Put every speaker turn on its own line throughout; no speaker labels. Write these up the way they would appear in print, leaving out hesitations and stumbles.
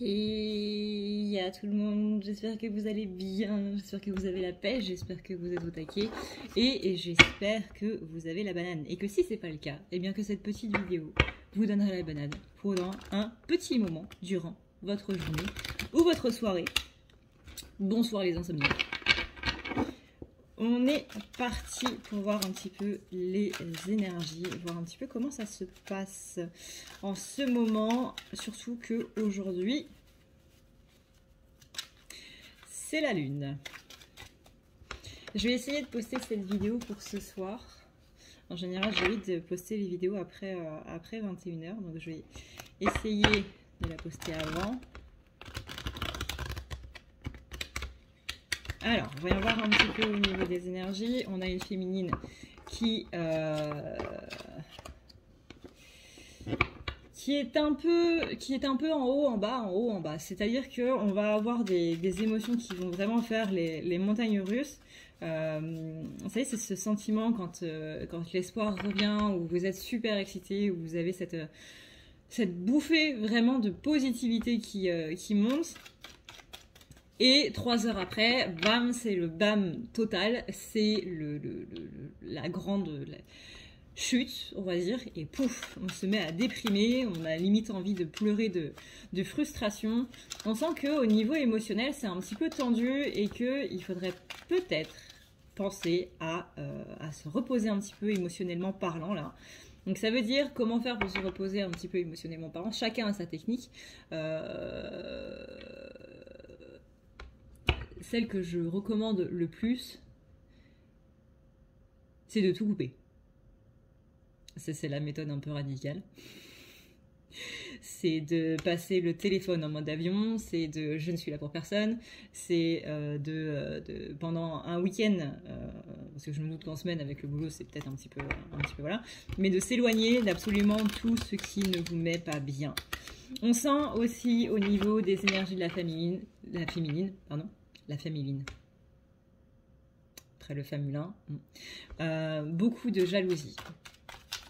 Et à tout le monde, j'espère que vous allez bien, j'espère que vous avez la pêche, j'espère que vous êtes au taquet et j'espère que vous avez la banane. Et que si c'est pas le cas, eh bien que cette petite vidéo vous donnera la banane pendant un petit moment durant votre journée ou votre soirée. Bonsoir les insomniaques. On est parti pour voir un petit peu les énergies, voir un petit peu comment ça se passe en ce moment, surtout que aujourd'hui c'est la lune. Je vais essayer de poster cette vidéo pour ce soir. En général, j'évite de poster les vidéos après 21h, donc je vais essayer de la poster avant. Alors, voyons voir un petit peu au niveau des énergies. On a une féminine qui est un peu en haut, en bas, en haut, en bas. C'est-à-dire qu'on va avoir des émotions qui vont vraiment faire les montagnes russes. Vous savez, c'est ce sentiment quand l'espoir revient, où vous êtes super excité, où vous avez cette bouffée vraiment de positivité qui monte. Et 3 heures après, bam, c'est le bam total, c'est la grande chute, on va dire, et pouf, on se met à déprimer, on a limite envie de pleurer de frustration. On sent qu'au niveau émotionnel, c'est un petit peu tendu et qu'il faudrait peut-être penser à se reposer un petit peu émotionnellement parlant, là. Donc ça veut dire comment faire pour se reposer un petit peu émotionnellement parlant. Chacun a sa technique. Celle que je recommande le plus, c'est de tout couper. C'est la méthode un peu radicale. C'est de passer le téléphone en mode avion, c'est de je ne suis là pour personne, c'est pendant un week-end, parce que je me doute qu'en semaine avec le boulot c'est peut-être un petit peu voilà, mais de s'éloigner d'absolument tout ce qui ne vous met pas bien. On sent aussi au niveau des énergies de la féminine, après le féminin, beaucoup de jalousie.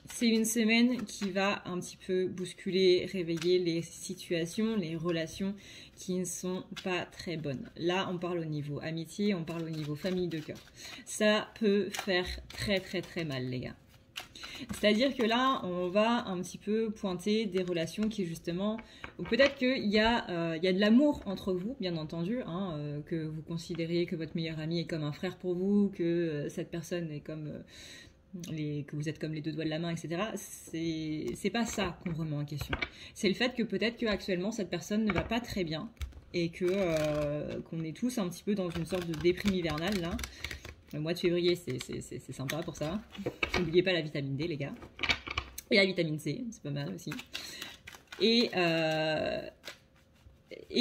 C'est une semaine qui va un petit peu bousculer, réveiller les situations, les relations qui ne sont pas très bonnes. Là, on parle au niveau amitié, on parle au niveau famille de cœur. Ça peut faire très très très mal, les gars. C'est-à-dire que là, on va un petit peu pointer des relations qui justement, ou peut-être qu'il y a de l'amour entre vous, bien entendu, hein, que vous considériez que votre meilleur ami est comme un frère pour vous, que cette personne est comme que vous êtes comme les deux doigts de la main, etc. C'est pas ça qu'on remet en question. C'est le fait que peut-être qu'actuellement cette personne ne va pas très bien et qu'on est tous un petit peu dans une sorte de déprime hivernale là. Le mois de février, c'est sympa pour ça. N'oubliez pas la vitamine D, les gars. Et la vitamine C, c'est pas mal aussi. Et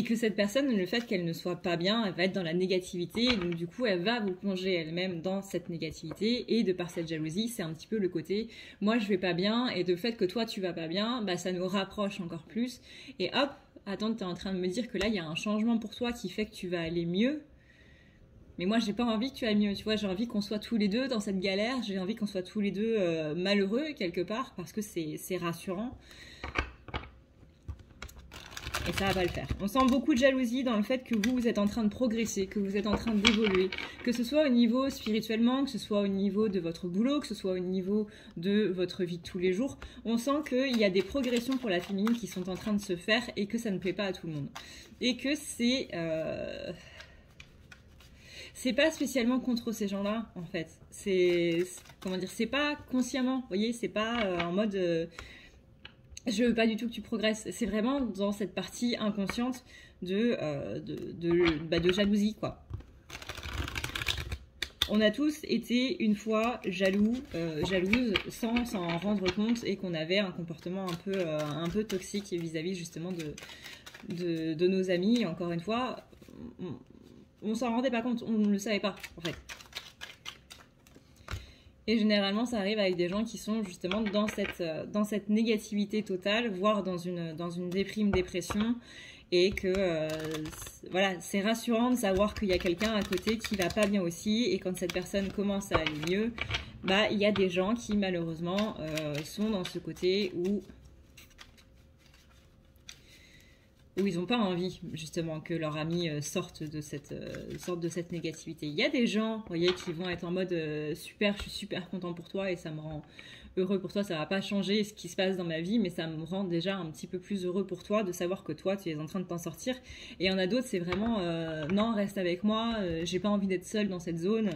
que cette personne, le fait qu'elle ne soit pas bien, elle va être dans la négativité. Et donc, du coup, elle va vous plonger elle-même dans cette négativité. Et de par cette jalousie, c'est un petit peu le côté « moi, je vais pas bien ». Et de fait que toi, tu vas pas bien, bah, ça nous rapproche encore plus. Et hop, attends, t'es en train de me dire que là, il y a un changement pour toi qui fait que tu vas aller mieux. Mais moi, j'ai pas envie que tu ailles mieux, tu vois, j'ai envie qu'on soit tous les deux dans cette galère, j'ai envie qu'on soit tous les deux malheureux quelque part, parce que c'est rassurant. Et ça va pas le faire. On sent beaucoup de jalousie dans le fait que vous êtes en train de progresser, que vous êtes en train d'évoluer, que ce soit au niveau spirituellement, que ce soit au niveau de votre boulot, que ce soit au niveau de votre vie de tous les jours. On sent qu'il y a des progressions pour la féminine qui sont en train de se faire et que ça ne plaît pas à tout le monde. Et que c'est pas spécialement contre ces gens-là, en fait. Comment dire, c'est pas consciemment, vous voyez, c'est pas en mode je veux pas du tout que tu progresses. C'est vraiment dans cette partie inconsciente de jalousie, quoi. On a tous été une fois jalouses sans s'en rendre compte et qu'on avait un comportement un peu toxique vis-à-vis justement de nos amis. Encore une fois, on s'en rendait pas compte, on ne le savait pas en fait. Et généralement ça arrive avec des gens qui sont justement dans cette négativité totale, voire dans une dépression, et que voilà, c'est rassurant de savoir qu'il y a quelqu'un à côté qui va pas bien aussi, et quand cette personne commence à aller mieux, bah il y a des gens qui malheureusement sont dans ce côté où où ils n'ont pas envie justement que leur ami sorte de cette négativité. Il y a des gens, vous voyez, qui vont être en mode super, je suis super content pour toi et ça me rend heureux pour toi, ça va pas changer ce qui se passe dans ma vie, mais ça me rend déjà un petit peu plus heureux pour toi de savoir que toi, tu es en train de t'en sortir. Et il y en a d'autres, c'est vraiment non, reste avec moi, j'ai pas envie d'être seule dans cette zone,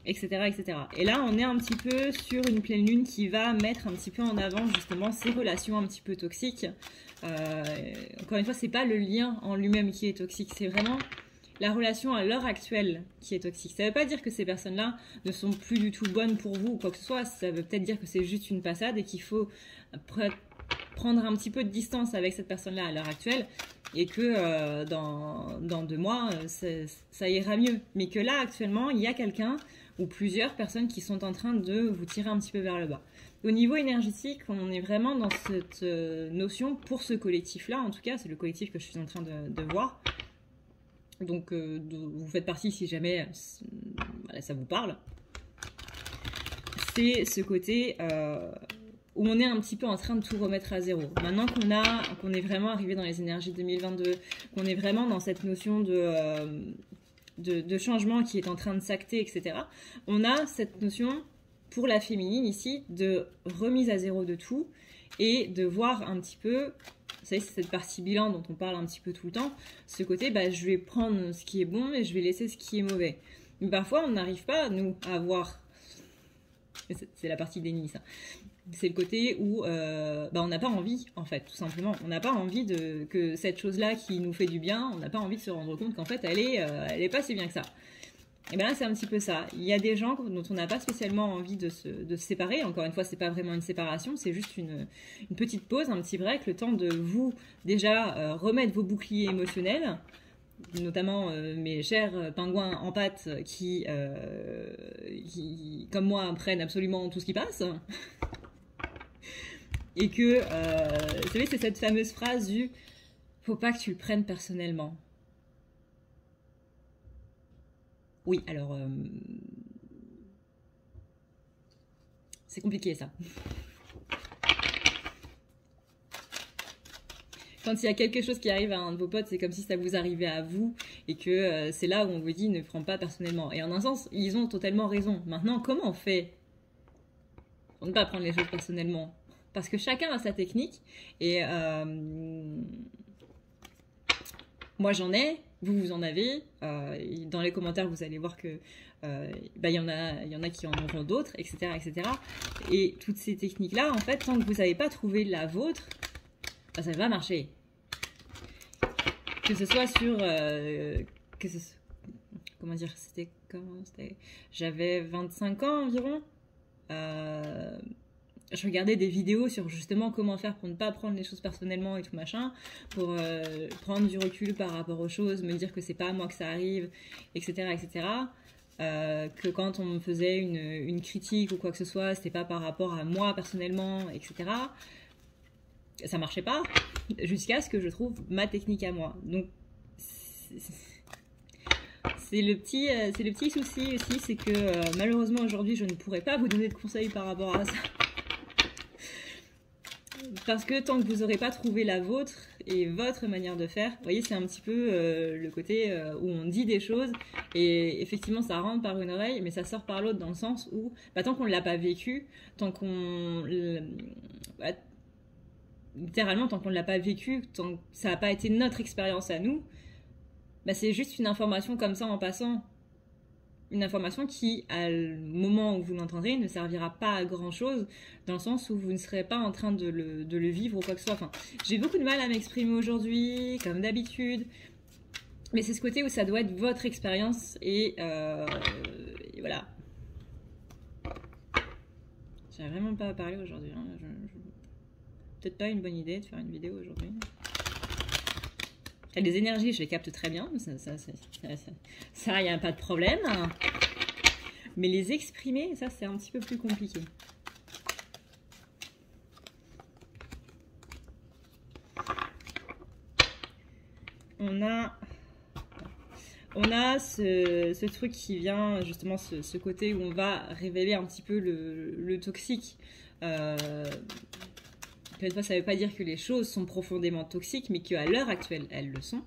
etc., etc. Et là, on est un petit peu sur une pleine lune qui va mettre un petit peu en avant justement ces relations un petit peu toxiques. Encore une fois, c'est pas le lien en lui-même qui est toxique, c'est vraiment la relation à l'heure actuelle qui est toxique. Ça veut pas dire que ces personnes-là ne sont plus du tout bonnes pour vous ou quoi que ce soit, ça veut peut-être dire que c'est juste une passade et qu'il faut prendre un petit peu de distance avec cette personne-là à l'heure actuelle et que dans 2 mois, ça ira mieux. Mais que là, actuellement, il y a quelqu'un ou plusieurs personnes qui sont en train de vous tirer un petit peu vers le bas. Au niveau énergétique, on est vraiment dans cette notion, pour ce collectif-là, en tout cas, c'est le collectif que je suis en train de voir. Donc, vous faites partie si jamais voilà, ça vous parle. C'est ce côté où on est un petit peu en train de tout remettre à zéro. Maintenant qu'on est vraiment arrivé dans les énergies 2022, qu'on est vraiment dans cette notion de changement qui est en train de s'acter, etc., on a cette notion, pour la féminine ici, de remise à zéro de tout et de voir un petit peu, vous savez, c'est cette partie bilan dont on parle un petit peu tout le temps, ce côté, bah, je vais prendre ce qui est bon et je vais laisser ce qui est mauvais. Mais parfois, on n'arrive pas, nous, à voir, c'est la partie déni, ça. C'est le côté où bah, on n'a pas envie, en fait, tout simplement. On n'a pas envie que cette chose-là qui nous fait du bien, on n'a pas envie de se rendre compte qu'en fait, elle est pas si bien que ça. Et bien là, c'est un petit peu ça. Il y a des gens dont on n'a pas spécialement envie de se séparer. Encore une fois, c'est pas vraiment une séparation, c'est juste une petite pause, un petit break, le temps de vous, déjà, remettre vos boucliers émotionnels, notamment mes chers pingouins en pâte qui, comme moi, prennent absolument tout ce qui passe. Et que, vous savez, c'est cette fameuse phrase du « faut pas que tu le prennes personnellement ». Oui, alors, c'est compliqué ça. Quand il y a quelque chose qui arrive à un de vos potes, c'est comme si ça vous arrivait à vous et que c'est là où on vous dit ne prends pas personnellement. Et en un sens, ils ont totalement raison. Maintenant, comment on fait pour ne pas prendre les choses personnellement? Parce que chacun a sa technique et moi j'en ai, vous en avez. Dans les commentaires, vous allez voir que bah, y en a qui en auront d'autres, etc., etc. Et toutes ces techniques-là, en fait, tant que vous n'avez pas trouvé la vôtre, bah, ça va pas marcher. Que ce soit sur... comment dire, j'avais 25 ans environ. Je regardais des vidéos sur justement comment faire pour ne pas prendre les choses personnellement et tout machin, pour prendre du recul par rapport aux choses, me dire que c'est pas à moi que ça arrive, etc., etc. Que quand on me faisait une critique ou quoi que ce soit, c'était pas par rapport à moi personnellement, etc. Ça marchait pas, jusqu'à ce que je trouve ma technique à moi. Donc, c'est le petit souci aussi, c'est que malheureusement aujourd'hui, je ne pourrais pas vous donner de conseils par rapport à ça. Parce que tant que vous n'aurez pas trouvé la vôtre et votre manière de faire, vous voyez, c'est un petit peu le côté où on dit des choses et effectivement ça rentre par une oreille, mais ça sort par l'autre, dans le sens où bah, tant qu'on ne l'a pas vécu, tant qu'on... Bah, littéralement, tant qu'on ne l'a pas vécu, tant que ça n'a pas été notre expérience à nous, bah, c'est juste une information comme ça en passant. Une information qui, à le moment où vous l'entendrez, ne servira pas à grand chose, dans le sens où vous ne serez pas en train de le vivre ou quoi que ce soit. Enfin, j'ai beaucoup de mal à m'exprimer aujourd'hui, comme d'habitude, mais c'est ce côté où ça doit être votre expérience et voilà. J'avais vraiment pas à parler aujourd'hui. Hein. Peut-être pas une bonne idée de faire une vidéo aujourd'hui. Les énergies, je les capte très bien, ça, il n'y a pas de problème. Mais les exprimer, ça, c'est un petit peu plus compliqué. On a ce truc qui vient, justement, ce côté où on va révéler un petit peu le toxique. Encore une fois, ça ne veut pas dire que les choses sont profondément toxiques, mais qu'à l'heure actuelle, elles le sont.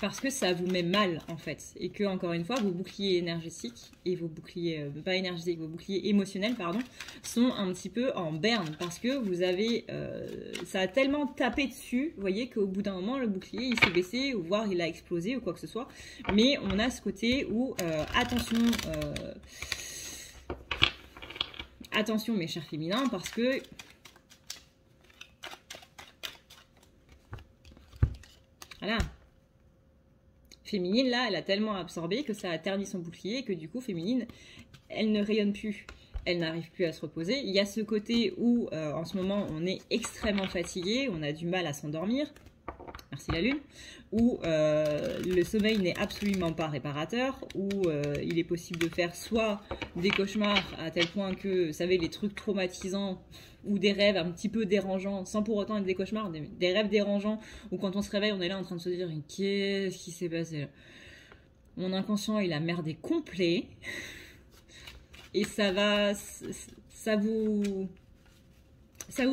Parce que ça vous met mal, en fait. Et que, encore une fois, vos boucliers énergétiques et vos boucliers, pas énergétiques, vos boucliers émotionnels, pardon, sont un petit peu en berne. Parce que vous avez, ça a tellement tapé dessus, vous voyez, qu'au bout d'un moment, le bouclier, il s'est baissé, ou voire il a explosé, ou quoi que ce soit. Mais on a ce côté où, attention, mes chers féminins, parce que voilà. Féminine, là, elle a tellement absorbé que ça a terni son bouclier, que du coup, féminine, elle ne rayonne plus. Elle n'arrive plus à se reposer. Il y a ce côté où, en ce moment, on est extrêmement fatigué, on a du mal à s'endormir. Merci la lune. Où le sommeil n'est absolument pas réparateur, où il est possible de faire soit des cauchemars à tel point que, vous savez, les trucs traumatisants, ou des rêves un petit peu dérangeants, sans pour autant être des cauchemars, des rêves dérangeants, où quand on se réveille, on est là en train de se dire « Qu'est-ce qui s'est passé là ?» Mon inconscient, il a merdé complet, et ça vous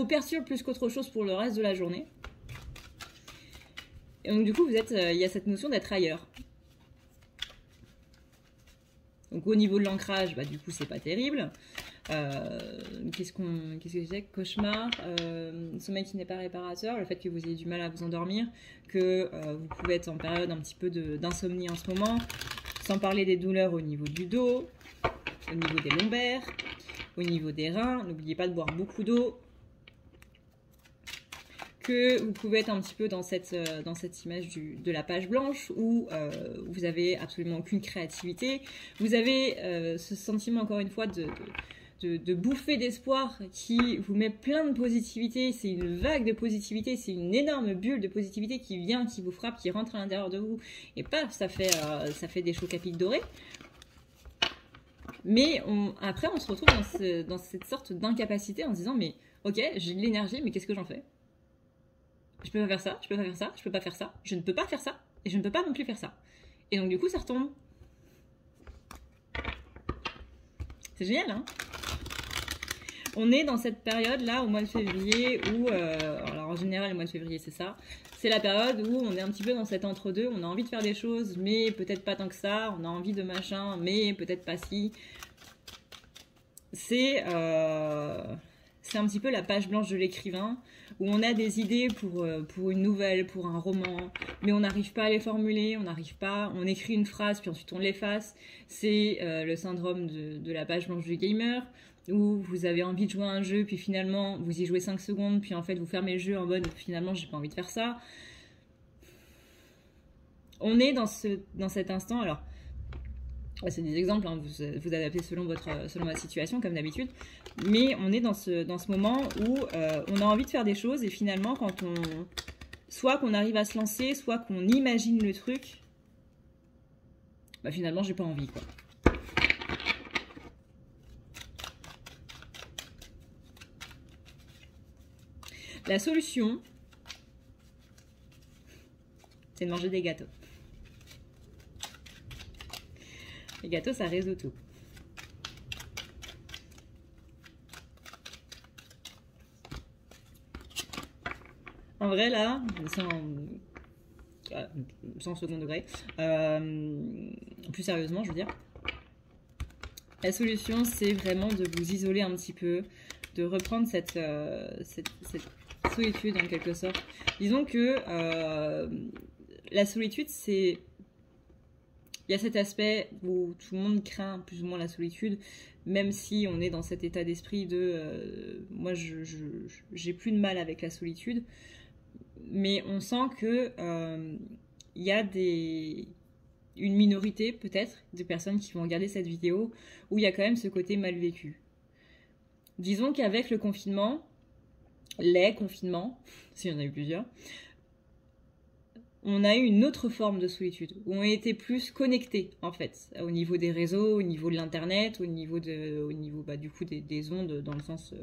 perturbe plus qu'autre chose pour le reste de la journée. Et donc du coup, il y a cette notion d'être ailleurs. Donc au niveau de l'ancrage, bah, du coup, c'est pas terrible. Qu'est-ce que c'est? Cauchemar, sommeil qui n'est pas réparateur, le fait que vous ayez du mal à vous endormir, que vous pouvez être en période un petit peu d'insomnie en ce moment, sans parler des douleurs au niveau du dos, au niveau des lombaires, au niveau des reins. N'oubliez pas de boire beaucoup d'eau. Que vous pouvez être un petit peu dans cette image de la page blanche où vous avez absolument aucune créativité. Vous avez ce sentiment, encore une fois, de bouffée d'espoir qui vous met plein de positivité. C'est une vague de positivité, c'est une énorme bulle de positivité qui vient, qui vous frappe, qui rentre à l'intérieur de vous. Et paf, ça fait des chocs à pic dorés. Mais après, on se retrouve dans cette sorte d'incapacité en se disant, mais ok, j'ai de l'énergie, mais qu'est-ce que j'en fais? Je peux pas faire ça, je peux pas faire ça, je peux pas faire ça, je ne peux pas faire ça, et je ne peux pas non plus faire ça. Et donc du coup, ça retombe. C'est génial, hein? On est dans cette période-là, au mois de février, où... alors en général, le mois de février, c'est ça. C'est la période où on est un petit peu dans cet entre-deux. On a envie de faire des choses, mais peut-être pas tant que ça. On a envie de machin, mais peut-être pas si. C'est un petit peu la page blanche de l'écrivain, où on a des idées pour une nouvelle, pour un roman, mais on n'arrive pas à les formuler, on écrit une phrase, puis ensuite on l'efface. C'est le syndrome de la page blanche du gamer, où vous avez envie de jouer à un jeu, puis finalement vous y jouez 5 secondes, puis en fait vous fermez le jeu en mode finalement j'ai pas envie de faire ça. On est dans cet instant, alors c'est des exemples, hein, vous adaptez selon votre situation comme d'habitude, mais on est dans ce moment où on a envie de faire des choses et finalement soit qu'on arrive à se lancer, soit qu'on imagine le truc, bah finalement j'ai pas envie quoi. La solution, c'est de manger des gâteaux. Les gâteaux, ça résout tout. En vrai, là, sans second degré, plus sérieusement, je veux dire, la solution, c'est vraiment de vous isoler un petit peu, de reprendre cette solitude en quelque sorte. Disons que la solitude, c'est... Il y a cet aspect où tout le monde craint plus ou moins la solitude, même si on est dans cet état d'esprit de moi j'ai plus de mal avec la solitude, mais on sent que il y a une minorité peut-être de personnes qui vont regarder cette vidéo où il y a quand même ce côté mal vécu. Disons qu'avec le confinement, les confinements, s'il y en a eu plusieurs, on a eu une autre forme de solitude, où on était plus connectés, en fait, au niveau des réseaux, au niveau de l'internet, au niveau bah, du coup des ondes, dans le sens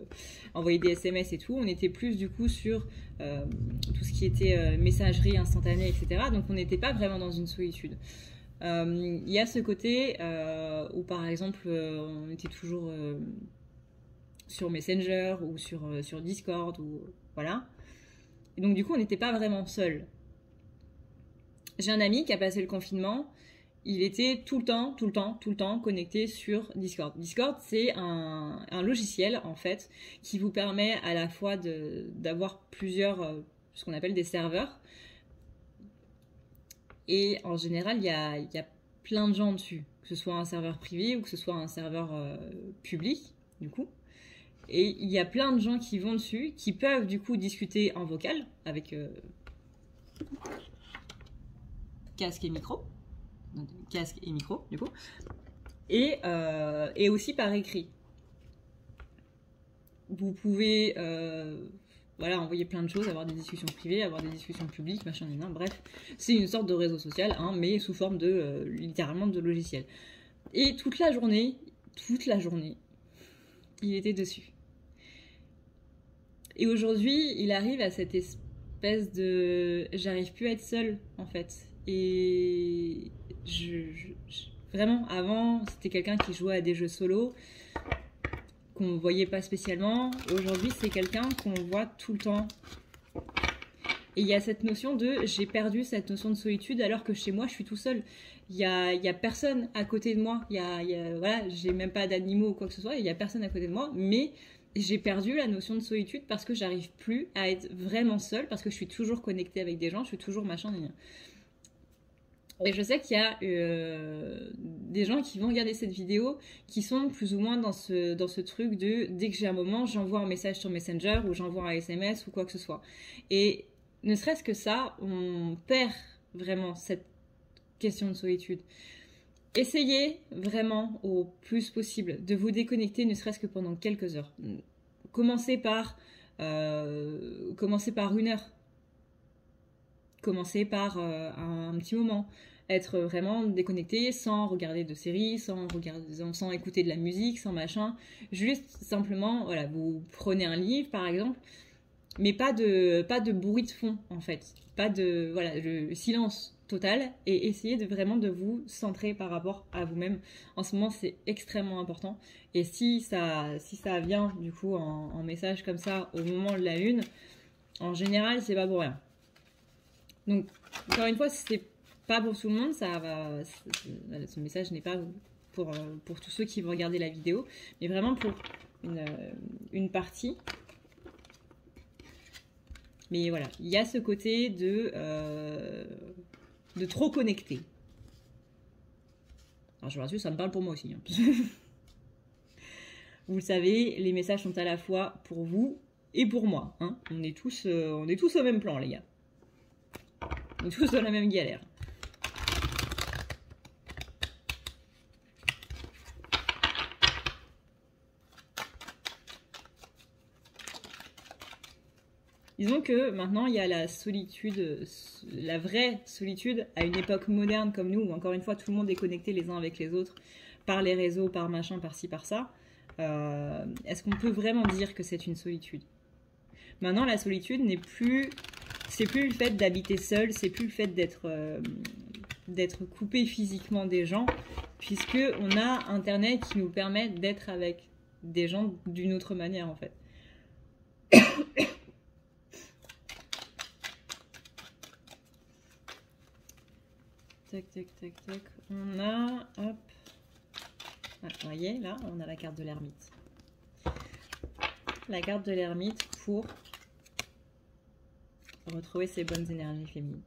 envoyer des SMS et tout. On était plus du coup sur tout ce qui était messagerie instantanée, etc. Donc on n'était pas vraiment dans une solitude. Il y a ce côté où par exemple on était toujours sur Messenger ou sur Discord, ou voilà. Et donc du coup, on n'était pas vraiment seuls. J'ai un ami qui a passé le confinement, il était tout le temps connecté sur Discord. Discord, c'est un logiciel, en fait, qui vous permet à la fois d'avoir plusieurs, ce qu'on appelle des serveurs. Et en général, il y a plein de gens dessus, que ce soit un serveur privé ou que ce soit un serveur public, du coup. Et il y a plein de gens qui vont dessus, qui peuvent du coup discuter en vocal avec casque et micro, donc, casque et micro du coup, et aussi par écrit. Vous pouvez voilà, envoyer plein de choses, avoir des discussions privées, avoir des discussions publiques, machin, bref, c'est une sorte de réseau social, hein, mais sous forme de littéralement de logiciel. Et toute la journée, il était dessus. Et aujourd'hui, il arrive à cette espèce de... J'arrive plus à être seule, en fait. Et vraiment, avant, c'était quelqu'un qui jouait à des jeux solo, qu'on voyait pas spécialement. Aujourd'hui, c'est quelqu'un qu'on voit tout le temps. Et il y a cette notion de... J'ai perdu cette notion de solitude alors que chez moi, je suis tout seul. Il y a personne à côté de moi. Voilà, j'ai même pas d'animaux ou quoi que ce soit. Il y a personne à côté de moi, mais... J'ai perdu la notion de solitude parce que j'arrive plus à être vraiment seule, parce que je suis toujours connectée avec des gens, je suis toujours machin. Et je sais qu'il y a des gens qui vont regarder cette vidéo qui sont plus ou moins dans ce truc de dès que j'ai un moment, j'envoie un message sur Messenger ou j'envoie un SMS ou quoi que ce soit. Et ne serait-ce que ça, on perd vraiment cette question de solitude. Essayez vraiment au plus possible de vous déconnecter, ne serait-ce que pendant quelques heures. Commencez par 1 heure. Commencez par un petit moment. Être vraiment déconnecté sans regarder de séries, sans écouter de la musique, sans machin. Juste simplement, voilà, vous prenez un livre par exemple, mais pas de bruit de fond en fait. Pas de, voilà, le silence total, et essayez vraiment de vous centrer par rapport à vous-même. En ce moment, c'est extrêmement important. Et si ça vient du coup en message comme ça au moment de la lune, en général, c'est pas pour rien. Donc, encore une fois, c'est pas pour tout le monde, ce message n'est pas pour tous ceux qui vont regarder la vidéo, mais vraiment pour une partie. Mais voilà, il y a ce côté de trop connecté. Alors je vous rassure, ça me parle pour moi aussi. Hein. Vous le savez, les messages sont à la fois pour vous et pour moi. Hein. On est tous au même plan, les gars. On est tous dans la même galère. Disons que maintenant, il y a la solitude, la vraie solitude, à une époque moderne comme nous, où encore une fois, tout le monde est connecté les uns avec les autres, par les réseaux, par machin, par ci, par ça. Est-ce qu'on peut vraiment dire que c'est une solitude? Maintenant, la solitude n'est plus... C'est plus le fait d'habiter seul, c'est plus le fait d'être coupé physiquement des gens, puisque on a Internet qui nous permet d'être avec des gens d'une autre manière, en fait. Tac, tac, tac, tac. On a... Hop. Ah, vous voyez, là, on a la carte de l'ermite. La carte de l'ermite pour retrouver ses bonnes énergies féminines.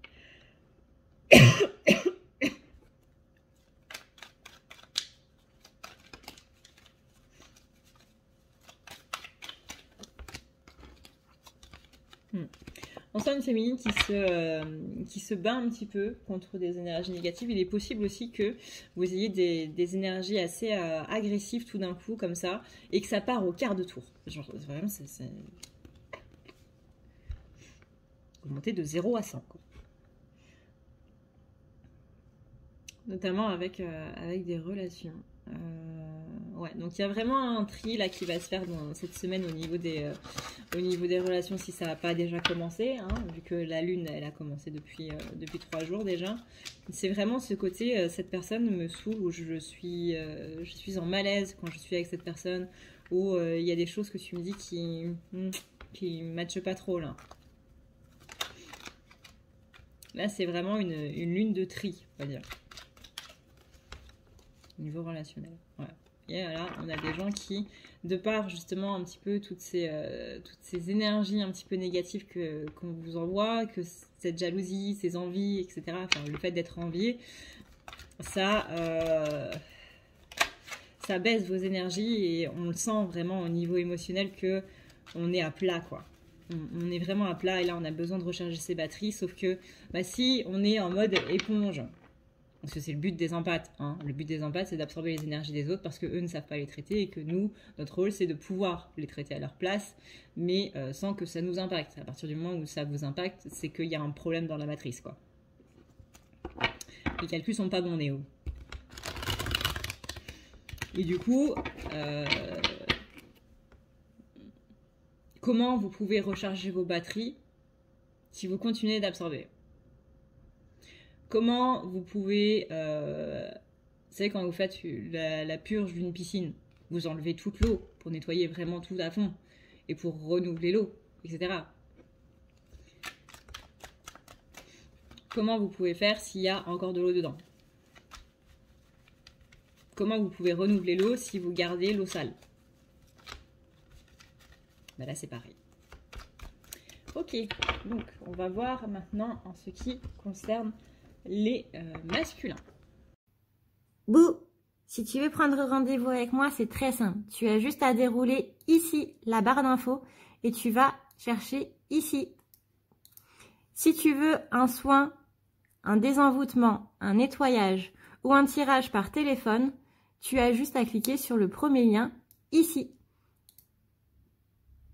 On sent une féminine qui se bat un petit peu contre des énergies négatives. Il est possible aussi que vous ayez des énergies assez agressives tout d'un coup, comme ça, et que ça part au quart de tour. Genre, vraiment, c'est... Vous montez de 0 à 100, quoi. Notamment avec des relations. Ouais, donc il y a vraiment un tri là qui va se faire dans cette semaine au niveau des relations, si ça n'a pas déjà commencé, hein, vu que la lune elle a commencé depuis 3 jours déjà. C'est vraiment ce côté, cette personne me saoule, où je suis en malaise quand je suis avec cette personne, Ou il y a des choses que tu me dis qui ne matchent pas trop là. Là, c'est vraiment une lune de tri, on va dire. Au niveau relationnel. Voilà. Et là, on a des gens qui, de par justement un petit peu toutes ces énergies un petit peu négatives qu'on vous envoie, que cette jalousie, ces envies, etc., enfin le fait d'être envié, ça baisse vos énergies et on le sent vraiment au niveau émotionnel que on est à plat, quoi. On est vraiment à plat et là on a besoin de recharger ses batteries, sauf que si on est en mode éponge, parce que c'est le but des empathes, hein. Le but des empathes c'est d'absorber les énergies des autres parce qu'eux ne savent pas les traiter et que nous, notre rôle c'est de pouvoir les traiter à leur place, mais sans que ça nous impacte. À partir du moment où ça vous impacte, c'est qu'il y a un problème dans la matrice, quoi. Les calculs sont pas bons, Néo. Et du coup, comment vous pouvez recharger vos batteries si vous continuez d'absorber? Comment vous pouvez... vous savez, quand vous faites la purge d'une piscine, vous enlevez toute l'eau pour nettoyer vraiment tout à fond et pour renouveler l'eau, etc. Comment vous pouvez faire s'il y a encore de l'eau dedans? Comment vous pouvez renouveler l'eau si vous gardez l'eau sale? Ben là, c'est pareil. Ok, donc on va voir maintenant en ce qui concerne les masculins.
Bouh! Si tu veux prendre rendez-vous avec moi, c'est très simple. Tu as juste à dérouler ici la barre d'infos et tu vas chercher ici. Si tu veux un soin, un désenvoûtement, un nettoyage ou un tirage par téléphone, tu as juste à cliquer sur le premier lien ici.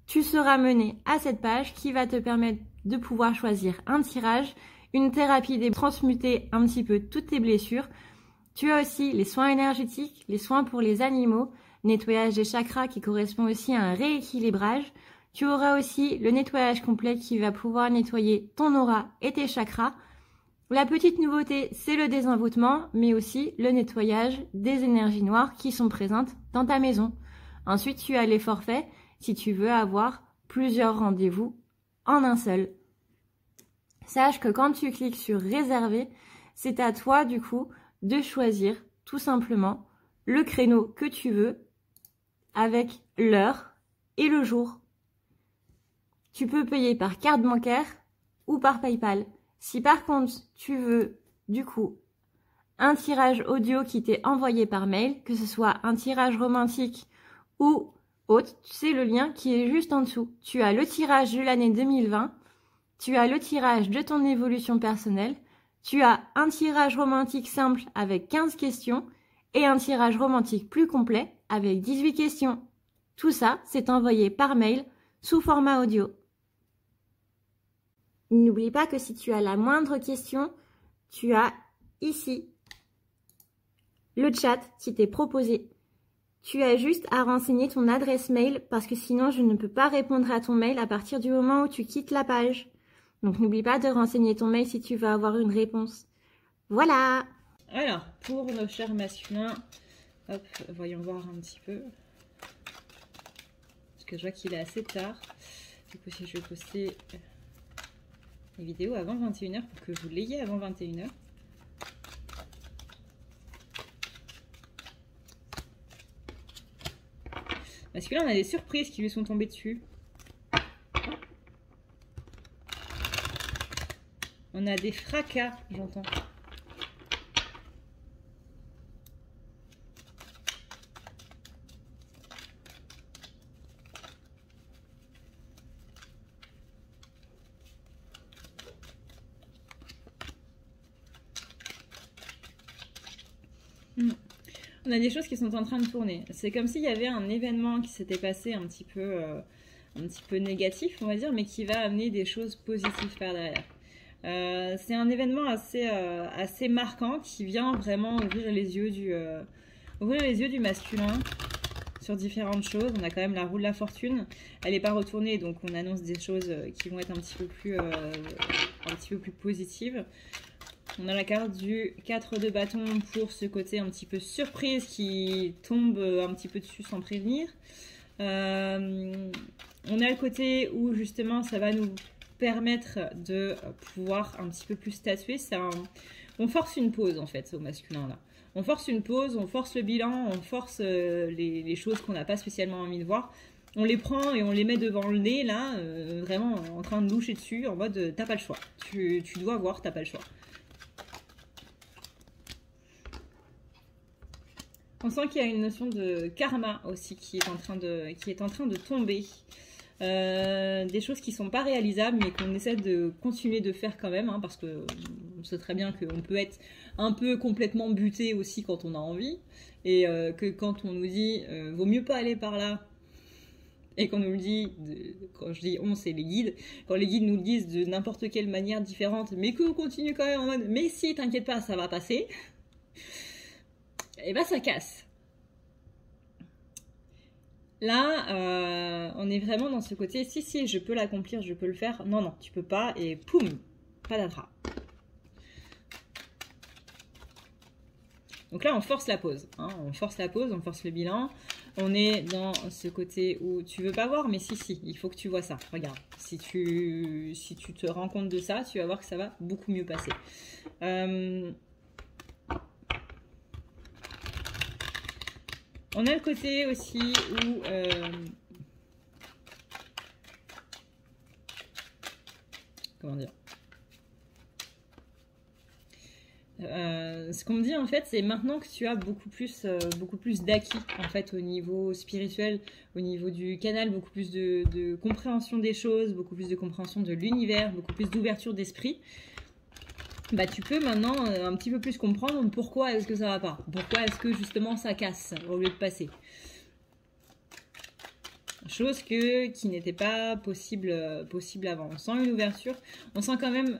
Tu seras mené à cette page qui va te permettre de pouvoir choisir un tirage, une thérapie transmuter un petit peu toutes tes blessures. Tu as aussi les soins énergétiques, les soins pour les animaux, nettoyage des chakras qui correspond aussi à un rééquilibrage. Tu auras aussi le nettoyage complet qui va pouvoir nettoyer ton aura et tes chakras. La petite nouveauté, c'est le désenvoûtement, mais aussi le nettoyage des énergies noires qui sont présentes dans ta maison. Ensuite, tu as les forfaits si tu veux avoir plusieurs rendez-vous en un seul. Sache que quand tu cliques sur réserver, c'est à toi du coup de choisir tout simplement le créneau que tu veux avec l'heure et le jour. Tu peux payer par carte bancaire ou par PayPal. Si par contre tu veux du coup un tirage audio qui t'est envoyé par mail, que ce soit un tirage romantique ou autre, c'est le lien qui est juste en dessous. Tu as le tirage de l'année 2020, tu as le tirage de ton évolution personnelle, tu as un tirage romantique simple avec 15 questions et un tirage romantique plus complet avec 18 questions. Tout ça, c'est envoyé par mail sous format audio. N'oublie pas que si tu as la moindre question, tu as ici le chat qui t'est proposé. Tu as juste à renseigner ton adresse mail parce que sinon je ne peux pas répondre à ton mail à partir du moment où tu quittes la page. Donc n'oublie pas de renseigner ton mail si tu veux avoir une réponse. Voilà!
Alors, pour nos chers masculins, hop, voyons voir un petit peu. Parce que je vois qu'il est assez tard. Du coup, si je vais poster les vidéos avant 21h pour que vous l'ayez avant 21h. Masculin, on a des surprises qui lui sont tombées dessus. On a des fracas, j'entends. On a des choses qui sont en train de tourner. C'est comme s'il y avait un événement qui s'était passé un petit peu négatif, on va dire, mais qui va amener des choses positives par derrière. C'est un événement assez marquant qui vient vraiment ouvrir les yeux du masculin sur différentes choses. On a quand même la roue de la fortune. Elle n'est pas retournée, donc on annonce des choses qui vont être un petit peu plus positives. On a la carte du 4 de bâton pour ce côté un petit peu surprise qui tombe un petit peu dessus sans prévenir. On a le côté où justement ça va nous permettre de pouvoir un petit peu plus statuer. On force une pause en fait au masculin là. On force une pause, on force le bilan, on force les choses qu'on n'a pas spécialement envie de voir. On les prend et on les met devant le nez là, vraiment en train de loucher dessus, en mode t'as pas le choix. Tu dois voir, t'as pas le choix. On sent qu'il y a une notion de karma aussi qui est en train de tomber. Des choses qui sont pas réalisables mais qu'on essaie de continuer de faire quand même, hein, parce que on sait très bien qu'on peut être un peu complètement buté aussi quand on a envie, et que quand on nous dit vaut mieux pas aller par là, et qu'on nous le dit, quand je dis on, c'est les guides, quand les guides nous le disent de n'importe quelle manière différente, mais qu'on continue quand même en mode mais si, t'inquiète pas, ça va passer, et ben ça casse. Là, on est vraiment dans ce côté, si, je peux l'accomplir, je peux le faire. Non, tu peux pas, et poum, patatras. Donc là, on force la pause, hein, on force le bilan. On est dans ce côté où tu veux pas voir, mais si, il faut que tu vois ça. Regarde, si tu te rends compte de ça, tu vas voir que ça va beaucoup mieux passer. On a le côté aussi où comment dire, ce qu'on me dit en fait, c'est maintenant que tu as beaucoup plus d'acquis en fait au niveau spirituel, au niveau du canal, beaucoup plus de compréhension des choses, beaucoup plus de compréhension de l'univers, beaucoup plus d'ouverture d'esprit. Bah, tu peux maintenant un petit peu plus comprendre pourquoi est-ce que ça va pas, pourquoi est-ce que justement ça casse au lieu de passer. Chose qui n'était pas possible avant. On sent une ouverture, on sent quand même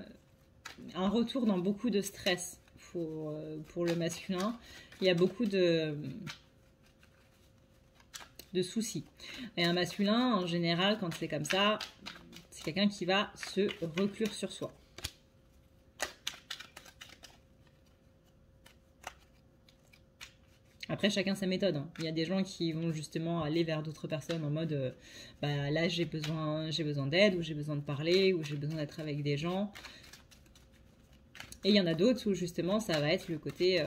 un retour dans beaucoup de stress pour le masculin. Il y a beaucoup de soucis. Et un masculin, en général, quand c'est comme ça, c'est quelqu'un qui va se reclure sur soi. Après, chacun sa méthode, hein. Il y a des gens qui vont justement aller vers d'autres personnes en mode bah, là j'ai besoin d'aide, ou j'ai besoin de parler, ou j'ai besoin d'être avec des gens. Et il y en a d'autres où justement ça va être le côté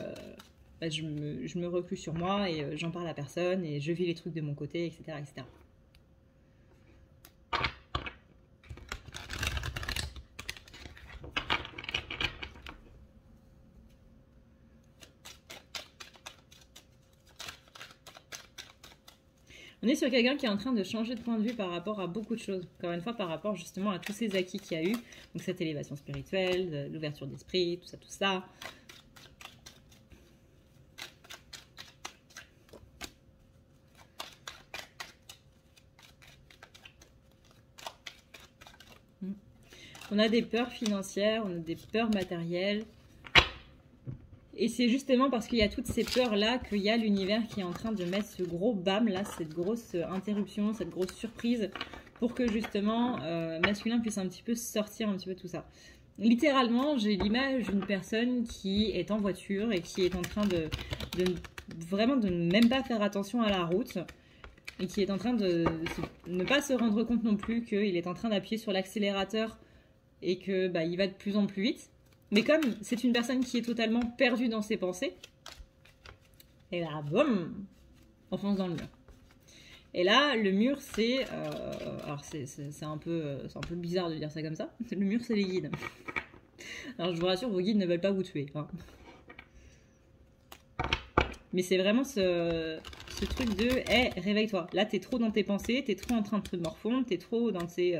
bah, je me reclus sur moi et j'en parle à personne et je vis les trucs de mon côté, etc. etc. On est sur quelqu'un qui est en train de changer de point de vue par rapport à beaucoup de choses. Encore une fois, par rapport justement à tous ces acquis qu'il y a eu. Donc cette élévation spirituelle, l'ouverture d'esprit, tout ça. On a des peurs financières, on a des peurs matérielles. Et c'est justement parce qu'il y a toutes ces peurs-là qu'il y a l'univers qui est en train de mettre ce gros bam, là, cette grosse interruption, cette grosse surprise, pour que justement masculin puisse un petit peu sortir un petit peu de tout ça. Littéralement, j'ai l'image d'une personne qui est en voiture et qui est en train de vraiment de ne même pas faire attention à la route, et qui est en train de ne pas se rendre compte non plus qu'il est en train d'appuyer sur l'accélérateur et que bah, il va de plus en plus vite. Mais comme c'est une personne qui est totalement perdue dans ses pensées, et là, boum, on fonce dans le mur. Et là, le mur, c'est... alors, c'est un peu bizarre de dire ça comme ça. Le mur, c'est les guides. Alors, je vous rassure, vos guides ne veulent pas vous tuer. Hein. Mais c'est vraiment ce truc de hey, réveille-toi. Là, t'es trop dans tes pensées, t'es trop en train de te morfondre, t'es trop dans ces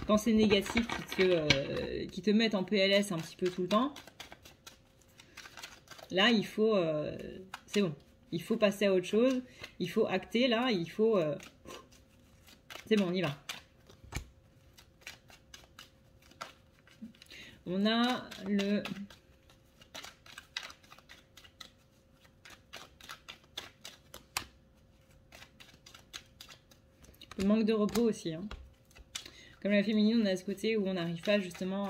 pensées négatives qui te mettent en PLS un petit peu tout le temps. Là, il faut... c'est bon. Il faut passer à autre chose. Il faut acter, là. Il faut... c'est bon, on y va. On a le... manque de repos aussi. Hein. Comme la féminine, on a ce côté où on n'arrive pas justement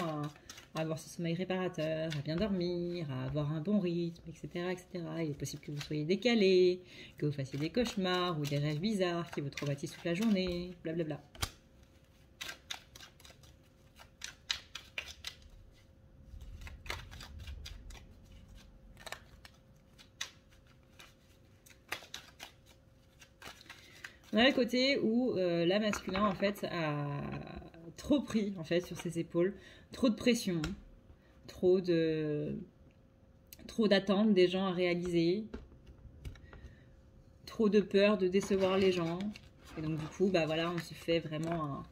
à avoir ce sommeil réparateur, à bien dormir, à avoir un bon rythme, etc., etc. Il est possible que vous soyez décalé, que vous fassiez des cauchemars ou des rêves bizarres qui vous traumatisent toute la journée, blablabla. On a le côté où la masculin en fait a trop pris en fait sur ses épaules, trop de pression, trop d'attentes des gens à réaliser, trop de peur de décevoir les gens. Et donc du coup, bah voilà, on se fait vraiment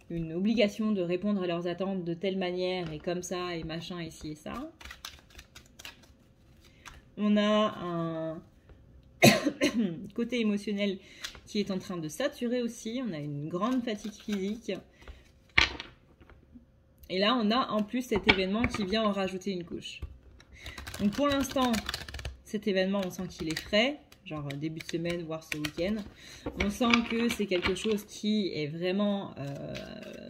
une obligation de répondre à leurs attentes de telle manière et comme ça et machin et ci et ça. On a un côté émotionnel qui est en train de saturer aussi. On a une grande fatigue physique. Et là, on a en plus cet événement qui vient en rajouter une couche. Donc pour l'instant, cet événement, on sent qu'il est frais, genre début de semaine, voire ce week-end. On sent que c'est quelque chose qui est vraiment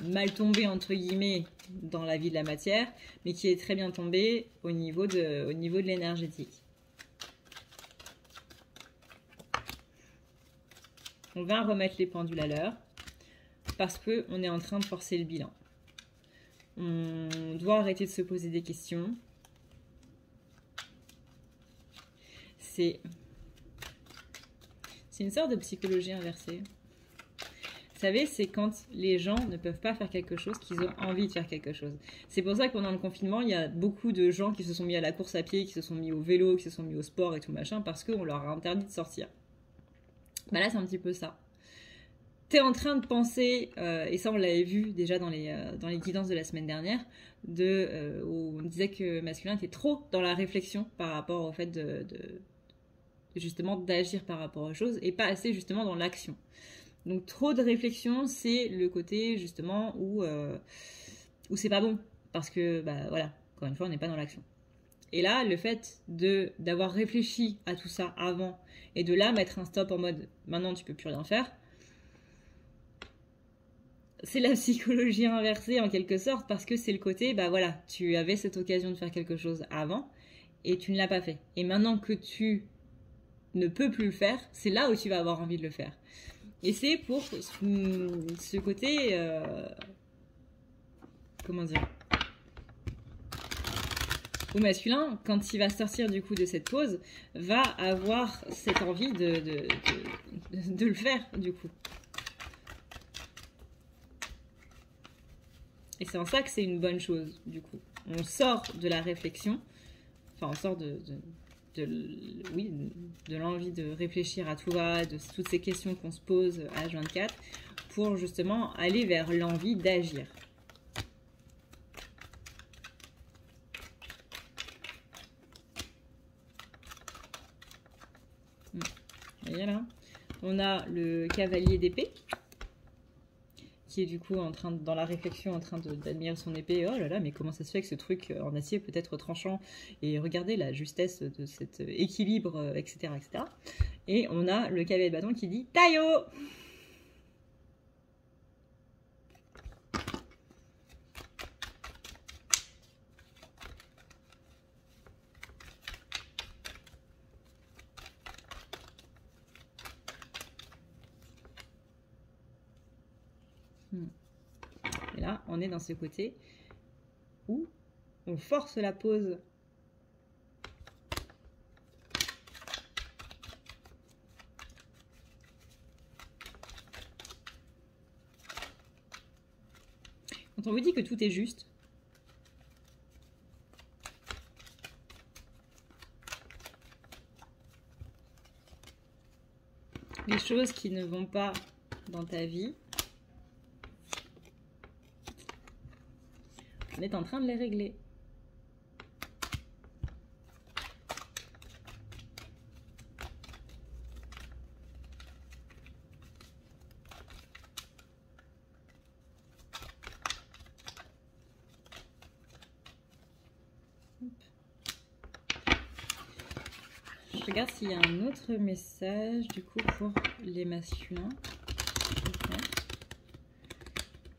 mal tombé, entre guillemets, dans la vie de la matière, mais qui est très bien tombé au niveau de l'énergétique. On va remettre les pendules à l'heure parce qu'on est en train de forcer le bilan. On doit arrêter de se poser des questions. C'est une sorte de psychologie inversée. Vous savez, c'est quand les gens ne peuvent pas faire quelque chose, qu'ils ont envie de faire quelque chose. C'est pour ça que pendant le confinement, il y a beaucoup de gens qui se sont mis à la course à pied, qui se sont mis au vélo, qui se sont mis au sport et tout machin, parce qu'on leur a interdit de sortir. Bah là, c'est un petit peu ça. Tu es en train de penser, et ça on l'avait vu déjà dans les guidances de la semaine dernière, où on disait que masculin était trop dans la réflexion par rapport au fait justement d'agir par rapport aux choses et pas assez justement dans l'action. Donc trop de réflexion, c'est le côté justement où c'est pas bon, parce que bah voilà, encore une fois on n'est pas dans l'action. Et là, le fait d'avoir réfléchi à tout ça avant et de là mettre un stop en mode maintenant tu peux plus rien faire, c'est la psychologie inversée en quelque sorte, parce que c'est le côté, bah voilà, tu avais cette occasion de faire quelque chose avant et tu ne l'as pas fait. Et maintenant que tu ne peux plus le faire, c'est là où tu vas avoir envie de le faire. Et c'est pour ce côté, comment dire, au masculin, quand il va sortir du coup de cette pause, va avoir cette envie de le faire du coup. Et c'est en ça que c'est une bonne chose du coup. On sort de la réflexion, enfin on sort de l'envie de réfléchir à tout va, de toutes ces questions qu'on se pose à H24, pour justement aller vers l'envie d'agir. Voyez là, on a le cavalier d'épée qui est du coup dans la réflexion en train d'admirer son épée. Oh là là, mais comment ça se fait que ce truc en acier peut être tranchant, et regardez la justesse de cet équilibre, etc., etc. Et on a le cavalier de bâton qui dit Taillot. Et là, on est dans ce côté où on force la pause. Quand on vous dit que tout est juste, les choses qui ne vont pas dans ta vie, on est en train de les régler. Je regarde s'il y a un autre message du coup pour les masculins.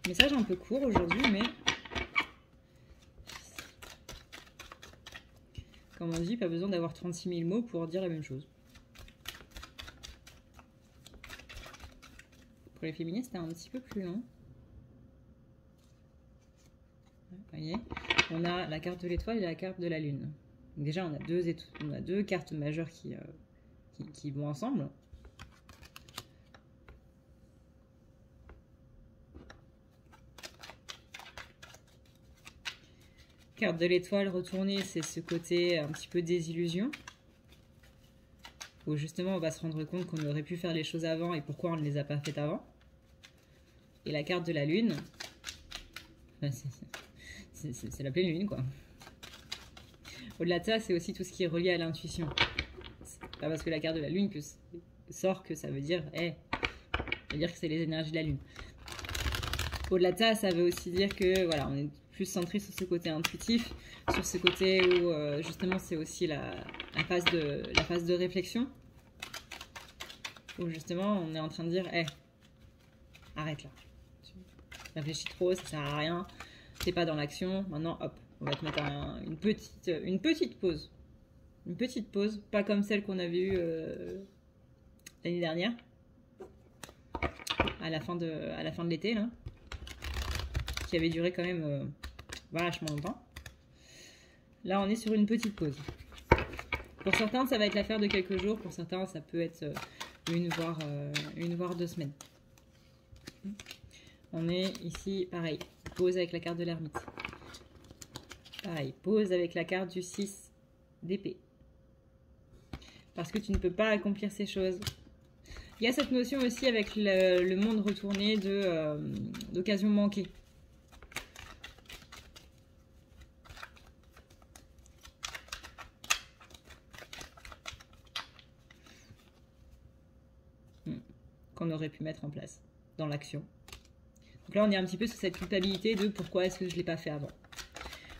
Message un peu court aujourd'hui, mais Comme on dit, pas besoin d'avoir 36 000 mots pour dire la même chose. Pour les féminines, c'était un petit peu plus long. Vous voyez, on a la carte de l'étoile et la carte de la lune. Donc déjà, on a deux cartes majeures qui vont ensemble. Carte de l'étoile retournée, c'est ce côté un petit peu désillusion. Où justement, on va se rendre compte qu'on aurait pu faire les choses avant et pourquoi on ne les a pas faites avant. Et la carte de la lune, c'est la pleine lune, quoi. Au-delà de ça, c'est aussi tout ce qui est relié à l'intuition. C'est pas parce que la carte de la lune sort que ça veut dire, ça veut dire que c'est les énergies de la lune. Au-delà de ça, ça veut aussi dire que voilà, on est plus centré sur ce côté intuitif, sur ce côté où justement c'est aussi la phase de réflexion, où justement on est en train de dire, arrête là, tu réfléchis trop, ça sert à rien, t'es pas dans l'action, maintenant hop, on va te mettre une petite pause. Une petite pause, pas comme celle qu'on avait eue l'année dernière, à la fin de l'été, là, qui avait duré quand même vachement longtemps. Là, on est sur une petite pause. Pour certains, ça va être l'affaire de quelques jours, pour certains, ça peut être une voire 2 semaines. On est ici, pareil, pause avec la carte de l'ermite. Pareil, pause avec la carte du 6 d'épée. Parce que tu ne peux pas accomplir ces choses. Il y a cette notion aussi avec le monde retourné d'occasion manquée. Qu'on aurait pu mettre en place dans l'action. Donc là, on est un petit peu sur cette culpabilité de pourquoi est-ce que je ne l'ai pas fait avant.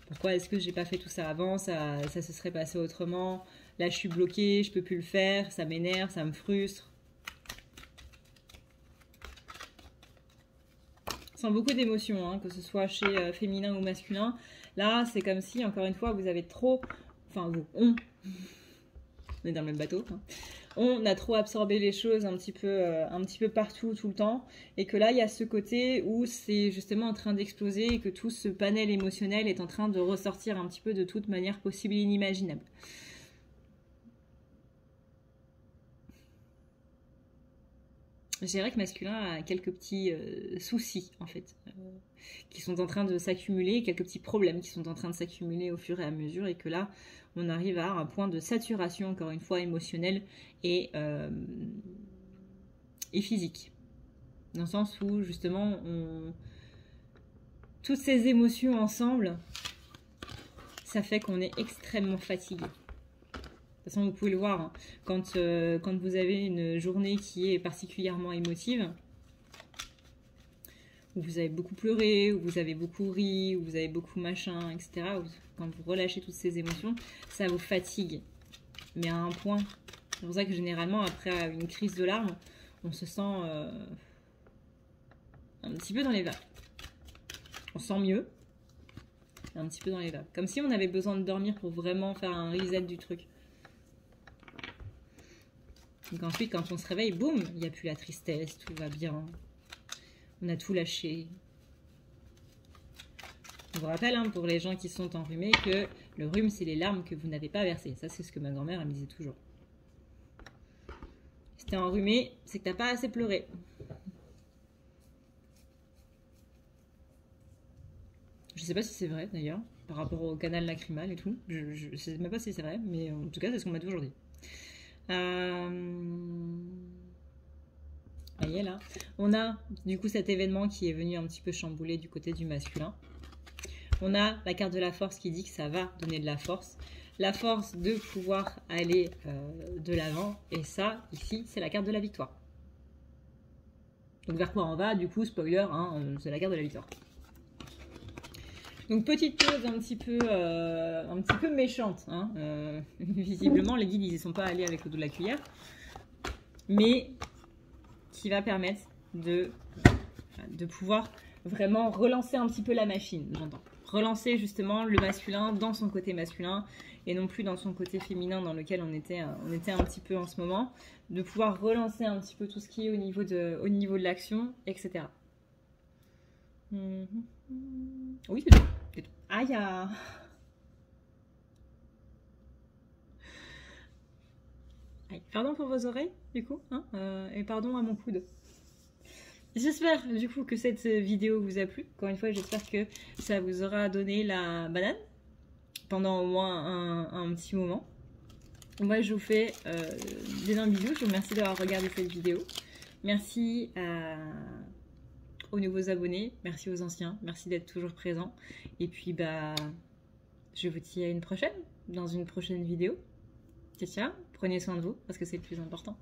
Pourquoi est-ce que je n'ai pas fait tout ça avant, ça se serait passé autrement. Là, je suis bloquée, je ne peux plus le faire, ça m'énerve, ça me frustre. Sans beaucoup d'émotions, hein, que ce soit chez féminin ou masculin. Là, c'est comme si, encore une fois, vous avez trop... Enfin, on est dans le même bateau, hein. On a trop absorbé les choses un petit peu partout, tout le temps. Et que là, il y a ce côté où c'est justement en train d'exploser et que tout ce panel émotionnel est en train de ressortir un petit peu de toute manière possible et inimaginable. Je dirais que masculin a quelques petits soucis, en fait, qui sont en train de s'accumuler, quelques petits problèmes qui sont en train de s'accumuler au fur et à mesure, et que là, on arrive à un point de saturation, encore une fois, émotionnelle et physique. Dans le sens où, justement, toutes ces émotions ensemble, ça fait qu'on est extrêmement fatigué. De toute façon, vous pouvez le voir, hein, quand vous avez une journée qui est particulièrement émotive, où vous avez beaucoup pleuré, où vous avez beaucoup ri, où vous avez beaucoup machin, etc. Quand vous relâchez toutes ces émotions, ça vous fatigue. Mais à un point. C'est pour ça que généralement, après une crise de larmes, on se sent un petit peu dans les vapes. On se sent mieux, un petit peu dans les vapes. Comme si on avait besoin de dormir pour vraiment faire un reset du truc. Donc ensuite, quand on se réveille, boum, il n'y a plus la tristesse, tout va bien. On a tout lâché. Je vous rappelle, hein, pour les gens qui sont enrhumés, que le rhume, c'est les larmes que vous n'avez pas versées. Ça, c'est ce que ma grand-mère elle me disait toujours. Si t'es enrhumé, c'est que t'as pas assez pleuré. Je sais pas si c'est vrai, d'ailleurs, par rapport au canal lacrymal et tout. Je sais même pas si c'est vrai, mais en tout cas, c'est ce qu'on m'a dit aujourd'hui. Voyez là, on a du coup cet événement qui est venu un petit peu chambouler du côté du masculin. On a la carte de la force qui dit que ça va donner de la force de pouvoir aller de l'avant, et ça ici c'est la carte de la victoire. Donc vers quoi on va, du coup spoiler, hein, c'est la carte de la victoire. Donc petite pause un petit peu méchante, hein. Visiblement les guides ils y sont pas allés avec le dos de la cuillère, mais qui va permettre de pouvoir vraiment relancer un petit peu la machine, j'entends. relancer justement le masculin dans son côté masculin et non plus dans son côté féminin dans lequel on était un petit peu en ce moment, de pouvoir relancer un petit peu tout ce qui est au niveau de l'action, etc. Oui, c'est tout. Aïe! Pardon pour vos oreilles, du coup, hein, et pardon à mon coude. J'espère, du coup, que cette vidéo vous a plu. Encore une fois, j'espère que ça vous aura donné la banane pendant au moins un petit moment. Moi, je vous fais d'énormes bisous. Je vous remercie d'avoir regardé cette vidéo. Merci aux nouveaux abonnés. Merci aux anciens. Merci d'être toujours présents. Et puis, bah, je vous dis à une prochaine, dans une prochaine vidéo. Ciao, ciao. Prenez soin de vous, parce que c'est le plus important.